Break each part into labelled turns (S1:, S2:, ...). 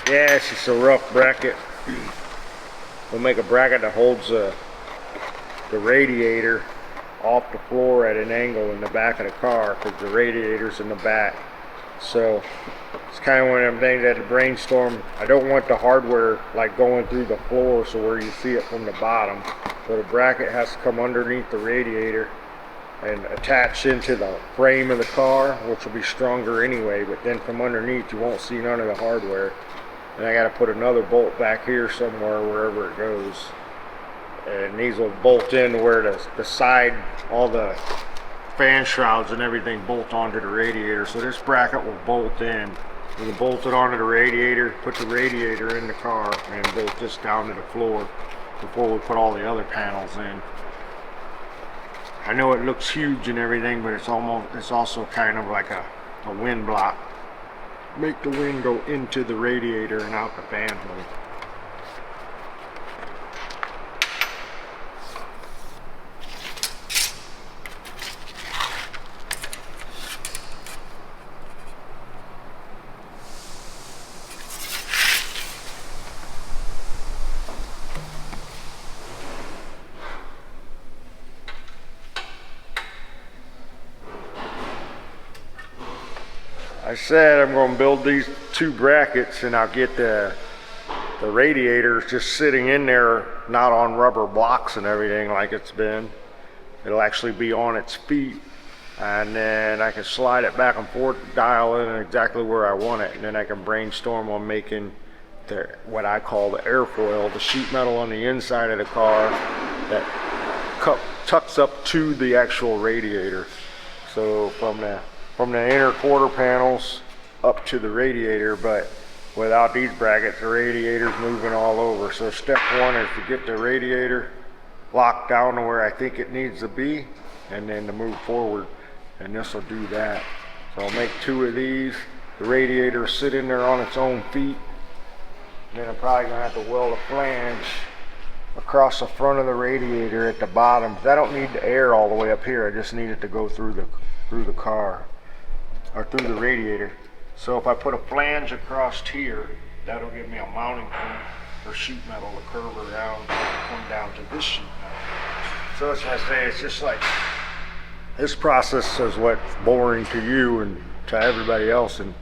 S1: Yeah, it's just a rough bracket. We'll make a bracket that holds the radiator off the floor at an angle in the back of the car, because the radiator's in the back. So it's kind of one of them things that to brainstorm. I don't want the hardware like going through the floor, so where you see it from the bottom. So the bracket has to come underneath the radiator and attach into the frame of the car, which will be stronger anyway, but then from underneath you won't see none of the hardware. And I got to put another bolt back here somewhere, wherever it goes. And these will bolt in where the side, all the fan shrouds and everything bolt onto the radiator. So this bracket will bolt in. We can bolt it onto the radiator, put the radiator in the car, and bolt this down to the floor before we put all the other panels in. I know it looks huge and everything, but it's also kind of like a wind block. Make the wind go into the radiator and out the fan hole. I said I'm going to build these two brackets, and I'll get the radiator just sitting in there, not on rubber blocks and everything like it's been. It'll actually be on its feet, and then I can slide it back and forth, dial in exactly where I want it, and then I can brainstorm on making what I call the airfoil, the sheet metal on the inside of the car that tucks up to the actual radiator. So from the inner quarter panels up to the radiator, but without these brackets, the radiator's moving all over. So step one is to get the radiator locked down to where I think it needs to be, and then to move forward, and this will do that. So I'll make two of these. The radiator will sit in there on its own feet, and then I'm probably gonna have to weld a flange across the front of the radiator at the bottom. I don't need the air all the way up here, I just need it to go through the car, or through the radiator. So if I put a flange across here, that'll give me a mounting point for sheet metal to curve around and come down to this sheet metal. So that's what I say, it's just like, this process is what's boring to you and to everybody else, and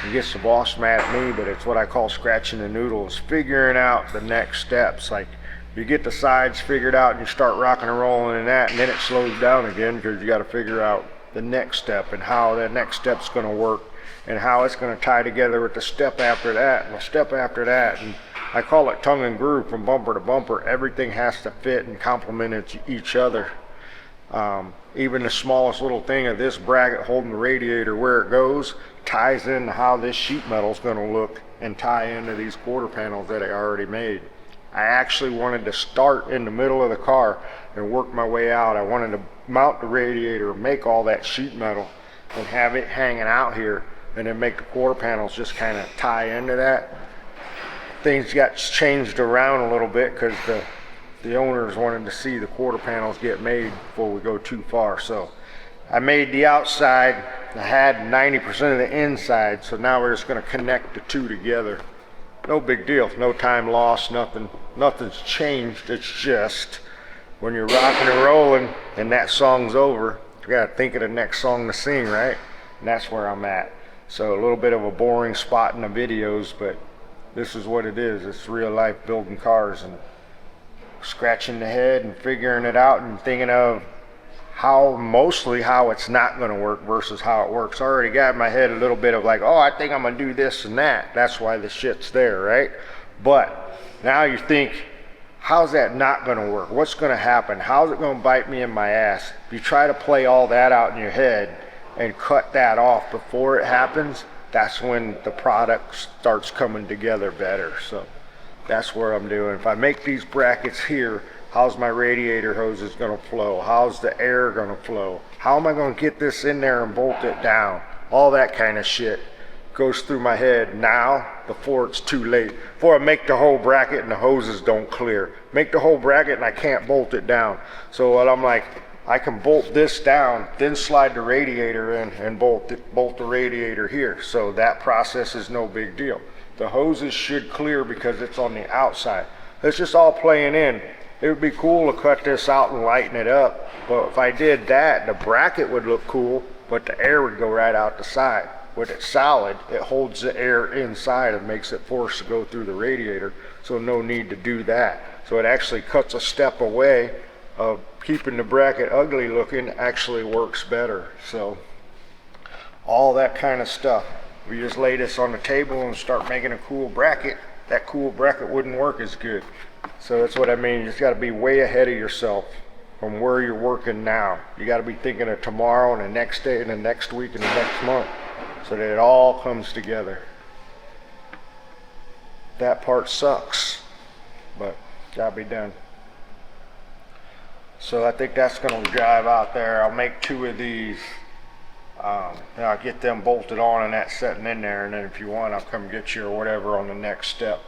S1: it gets the boss mad at me, but it's what I call scratching the noodles, figuring out the next steps. Like, you get the sides figured out and you start rocking and rolling in that, and then it slows down again because you got to figure out the next step and how that next step's going to work and how it's going to tie together with the step after that and the step after that. And I call it tongue and groove from bumper to bumper. Everything has to fit and complement each other. Even the smallest little thing of this bracket holding the radiator where it goes ties into how this sheet metal is going to look and tie into these quarter panels that I already made. I actually wanted to start in the middle of the car and work my way out. I wanted to mount the radiator, make all that sheet metal, and have it hanging out here, and then make the quarter panels just kind of tie into that. Things got changed around a little bit because the owners wanted to see the quarter panels get made before we go too far. So I made the outside, I had 90% of the inside, so now we're just going to connect the two together. No big deal, no time lost, nothing's changed. It's just when you're rocking and rolling and that song's over, you gotta think of the next song to sing, right? And that's where I'm at. So a little bit of a boring spot in the videos, but this is what it is. It's real life building cars and scratching the head and figuring it out and thinking of mostly how it's not going to work versus how it works. I already got in my head a little bit of like, oh, I think I'm going to do this and that. That's why the shit's there, right? But now you think, how's that not going to work? What's going to happen? How's it going to bite me in my ass? If you try to play all that out in your head and cut that off before it happens, that's when the product starts coming together better. So that's what I'm doing. If I make these brackets here, how's my radiator hoses going to flow? How's the air going to flow? How am I going to get this in there and bolt it down? All that kind of shit goes through my head now before it's too late. Before I make the whole bracket and the hoses don't clear. Make the whole bracket and I can't bolt it down. So what I'm like, I can bolt this down, then slide the radiator in and bolt the radiator here. So that process is no big deal. The hoses should clear because it's on the outside. It's just all playing in. It would be cool to cut this out and lighten it up, but if I did that, the bracket would look cool, but the air would go right out the side. With it solid, it holds the air inside and makes it forced to go through the radiator, so no need to do that. So it actually cuts a step away of keeping the bracket ugly looking, actually works better. So all that kind of stuff. We just lay this on the table and start making a cool bracket. That cool bracket wouldn't work as good. So that's what I mean. You just got to be way ahead of yourself from where you're working now. You got to be thinking of tomorrow and the next day and the next week and the next month, so that it all comes together. That part sucks, but gotta be done. So I think that's gonna drive out there. I'll make 2 of these. I'll get them bolted on and that setting in there, and then if you want, I'll come get you or whatever on the next step.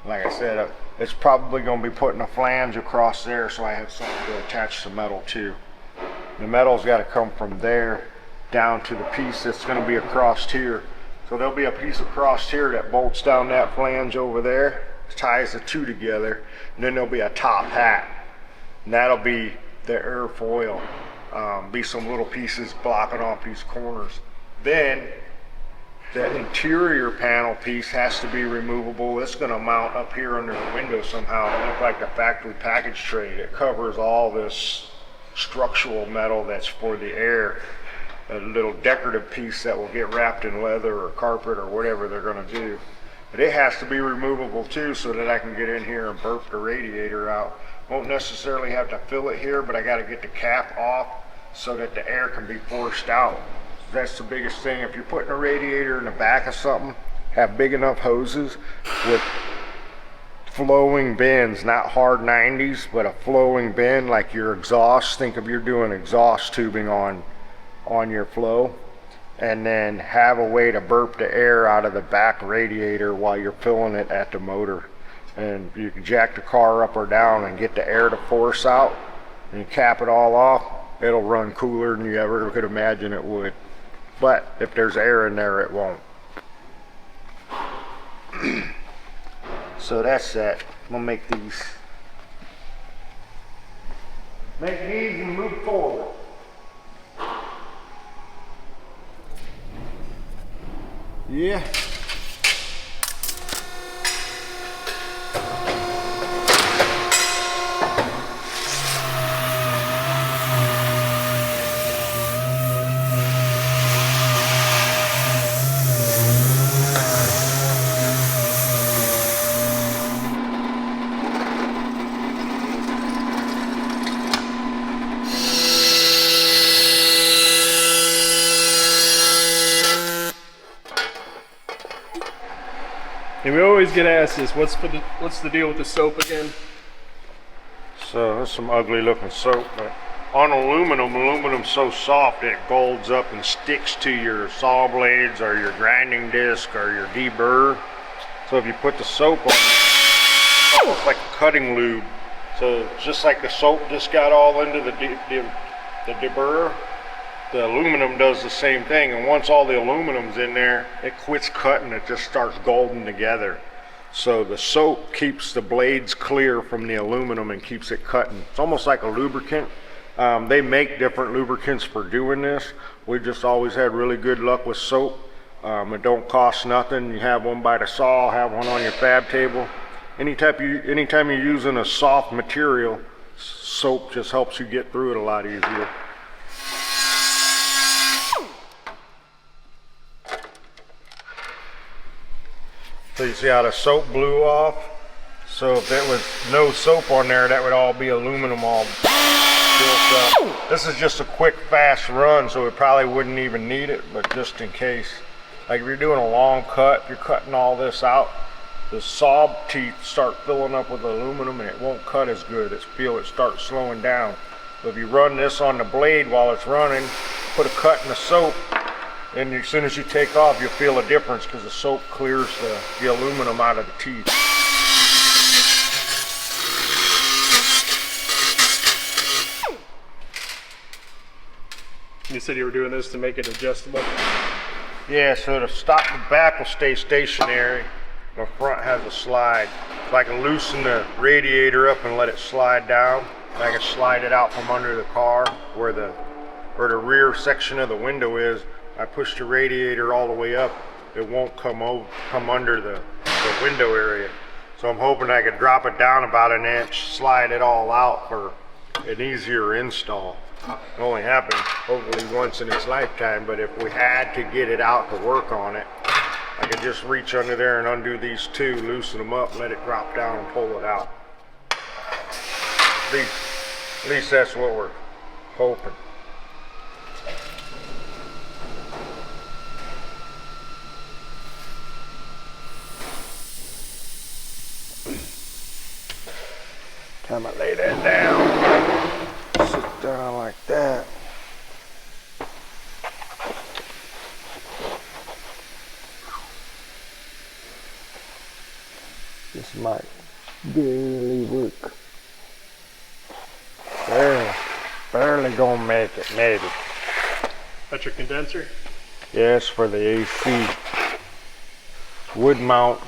S1: Like I said, it's probably gonna be putting a flange across there, so I have something to attach the metal to. The metal's gotta come from there down to the piece that's going to be across here. So there'll be a piece across here that bolts down that flange over there, ties the 2 together, and then there'll be a top hat, and that'll be the airfoil. Be some little pieces blocking off these corners. Then the interior panel piece has to be removable. It's going to mount up here under the window somehow and look like the factory package tray. It covers all this structural metal that's for the air. A little decorative piece that will get wrapped in leather or carpet or whatever they're going to do. But it has to be removable too, so that I can get in here and burp the radiator out. Won't necessarily have to fill it here, but I got to get the cap off so that the air can be forced out. That's the biggest thing. If you're putting a radiator in the back of something, have big enough hoses with flowing bends, not hard 90s, but a flowing bend like your exhaust. Think of you're doing exhaust tubing on your flow, and then have a way to burp the air out of the back radiator while you're filling it at the motor. And you can jack the car up or down and get the air to force out, and you cap it all off. It'll run cooler than you ever could imagine it would. But if there's air in there, it won't. So that's that. I'm gonna make these. Make these and move forward. Yeah.
S2: And we always get asked this, what's the deal with the soap again?
S1: So that's some ugly looking soap, but on aluminum's so soft it golds up and sticks to your saw blades or your grinding disc or your deburr. So if you put the soap on it, it's like a cutting lube. So just like the soap just got all into the deburr, the aluminum does the same thing, and once all the aluminum's in there, it quits cutting, it just starts golding together. So the soap keeps the blades clear from the aluminum and keeps it cutting. It's almost like a lubricant. They make different lubricants for doing this. We just always had really good luck with soap. It don't cost nothing. You have one by the saw, have one on your fab table. Anytime you're using a soft material, soap just helps you get through it a lot easier. So you see how the soap blew off? So if there was no soap on there, that would all be aluminum all built up. This is just a quick, fast run, so it probably wouldn't even need it, but just in case. Like if you're doing a long cut, if you're cutting all this out, the saw teeth start filling up with aluminum and it won't cut as good. It starts slowing down. So if you run this on the blade while it's running, put a cut in the soap, and as soon as you take off, you'll feel a difference because the soap clears the aluminum out of the teeth.
S2: You said you were doing this to make it adjustable.
S1: Yeah, so the back will stay stationary. The front has a slide. So I can loosen the radiator up and let it slide down. And I can slide it out from under the car where the rear section of the window is. I push the radiator all the way up. It won't come under the window area. So I'm hoping I could drop it down about an inch, slide it all out for an easier install. It only happens hopefully once in its lifetime, but if we had to get it out to work on it, I could just reach under there and undo these two, loosen them up, let it drop down and pull it out. At least that's what we're hoping. Time I lay that down, sit down like that. This might barely work. Barely gonna make it, maybe.
S2: That's your condenser?
S1: Yes, for the AC. Would mount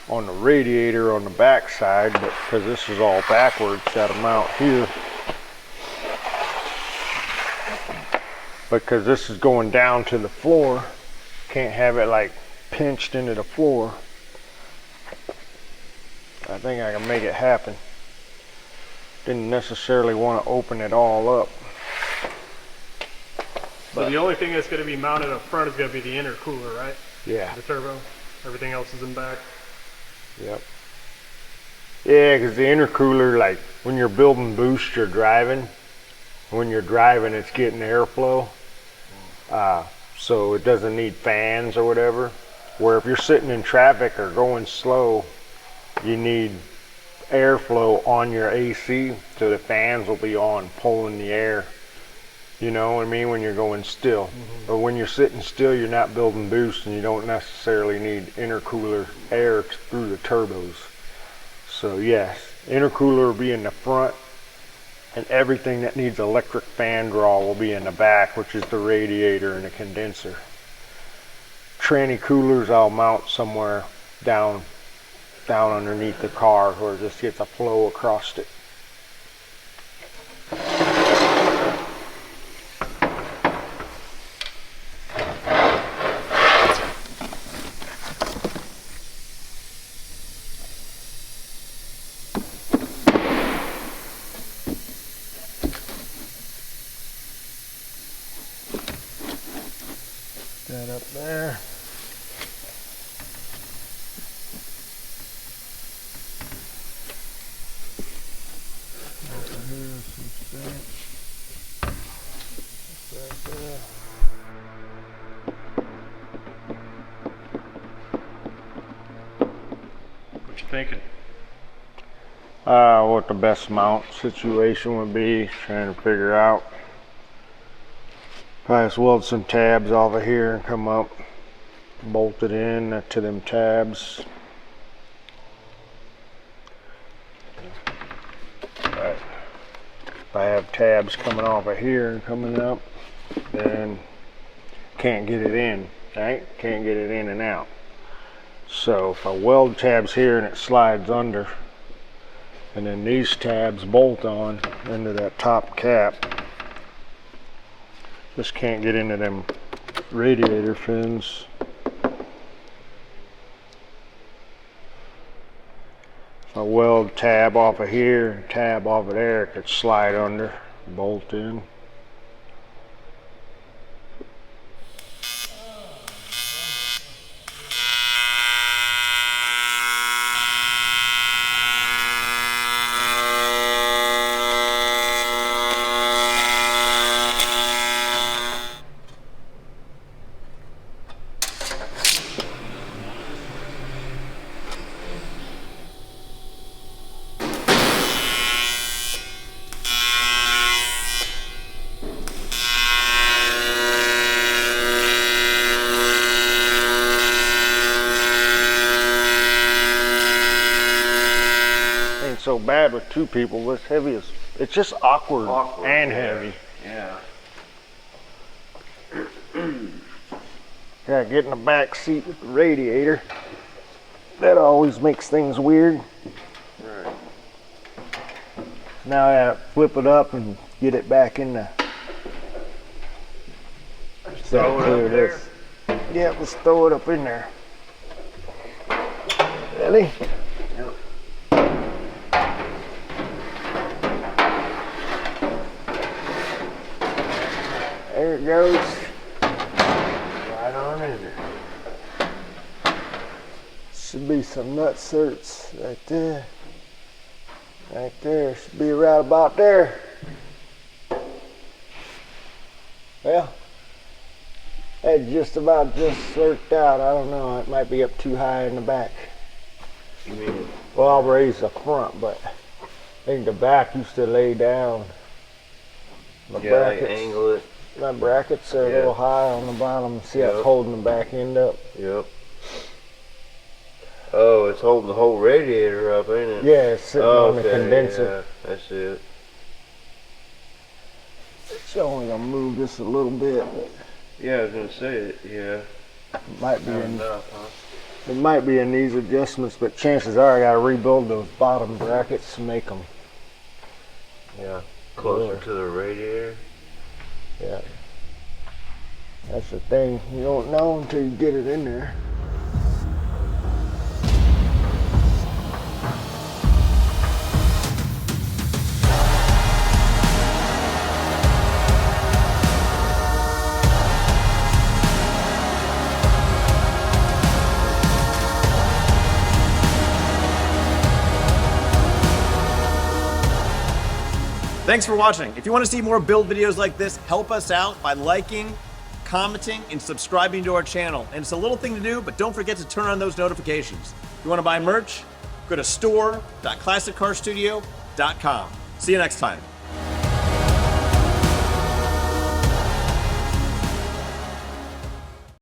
S1: on the radiator on the back side, but because this is all backwards, gotta mount here. Because this is going down to the floor, can't have it like pinched into the floor. I think I can make it happen. Didn't necessarily want to open it all up.
S2: So the only thing that's going to be mounted up front is going to be the intercooler, right?
S1: Yeah.
S2: The turbo. Everything else is in back.
S1: Yep. Yeah, because the intercooler, like when you're building boost, you're driving. When you're driving, it's getting airflow. So it doesn't need fans or whatever. Where if you're sitting in traffic or going slow, you need airflow on your AC, so the fans will be on, pulling the air. You know what I mean? When you're going still. But when you're sitting still, you're not building boost, and you don't necessarily need intercooler air through the turbos. So yes, intercooler will be in the front, and everything that needs electric fan draw will be in the back, which is the radiator and the condenser. Tranny coolers I'll mount somewhere down underneath the car where it just gets a flow across it. That up there.
S2: What you thinking?
S1: What the best mount situation would be, trying to figure out. Probably just weld some tabs off of here and come up, bolt it in to them tabs. But if I have tabs coming off of here and coming up, then can't get it in, right? Can't get it in and out. So if I weld tabs here and it slides under, and then these tabs bolt on into that top cap, just can't get into them radiator fins. If I weld tab off of here, tab off of there, it could slide under, bolt in. So bad with two people. This heavy is, it's just awkward and heavy.
S3: Yeah.
S1: Gotta get in the back seat with the radiator. That always makes things weird.
S3: Right.
S1: Now I gotta flip it up and get it back in the.
S3: Throw it up there.
S1: Yeah, let's throw it up in there. Ready?
S3: Yep.
S1: There it goes. Right on in there. Should be some nut certs right there. Right there. Should be right about there. Well, that just about just worked out. I don't know. It might be up too high in the back.
S3: You mean?
S1: Well, I'll raise the front, but I think the back used to lay down. My
S3: Yeah, like angle it.
S1: My brackets are a little high on the bottom. See how it's holding the back end up?
S3: Yep. Oh, it's holding the whole radiator up, ain't it?
S1: Yeah, it's sitting on the condenser.
S3: Yeah, that's it.
S1: It's only gonna move this a little bit.
S3: Yeah, I was gonna say it. Yeah.
S1: It might be in.
S3: Enough, huh?
S1: It might be in these adjustments, but chances are I gotta rebuild those bottom brackets to make them.
S3: Yeah. Closer to the radiator.
S1: Yeah. That's the thing. You don't know until you get it in there.
S4: Thanks for watching. If you want to see more build videos like this, help us out by liking, commenting, and subscribing to our channel. And it's a little thing to do, but don't forget to turn on those notifications. If you want to buy merch, go to store.classiccarstudio.com. See you next time.